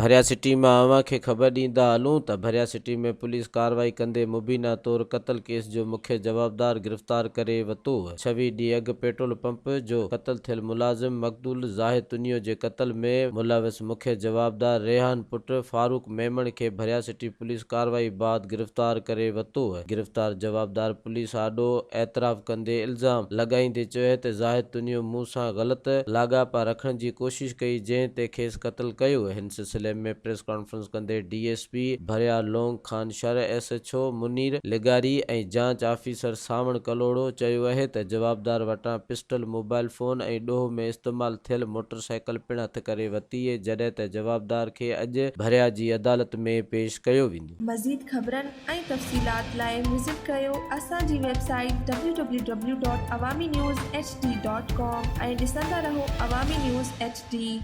भरिया सिटी में अवां खे ख़बर ॾींदा हलूं त भरिया सिटी में पुलिस कार्रवाई कंदे मुबीना तौर क़त्ल केस जो मुख्य जवाबदार गिरफ़्तार करे वरितो। 26 ॾींहं अॻु पेट्रोल पंप जो क़त्ल थियल मुलाज़िम मक़दूल ज़ाहिद तुनियो जे क़त्ल में मुलविस मुख्य जवाबदार रेहान पुट फारूक मेमण खे भरिया सिटी पुलिस कार्रवाई बाद गिरफ़्तार करे वरितो। गिरफ़्तार जवाबदार पुलिस आॾो एतराफ़ कंदे इल्ज़ाम लॻाईंदे चयो त ज़ाहिद तुनियो मूं सां ग़लति लाॻापा रखण जी कोशिश कई जंहिं ते खेसि क़त्ल कयो। हिन सिलसिले में प्रेस कॉन्फ्रेंस कंदे DSP भरिया लोंग खान शर SHO मुनीर लिगारी ऐं जांच ऑफिसर सावण कलोड़ो चयो आहे त जवाबदार वटां पिस्टल मोबाइल फोन ऐं ॾोह में इस्तेमाल थियल मोटरसाइकिल पिण हथ करे वरिती जॾहिं त जवाबदार खे अॼु भरिया जी अदालत में पेश कयो वेंदो। मज़ीद ख़बरनि ऐं तफ़सीलात लाइ विज़िट कयो असांजी वेबसाइट www.awamiNewsHD.com ऐं ॾिसंदा रहो अवामी न्यूज़ HD।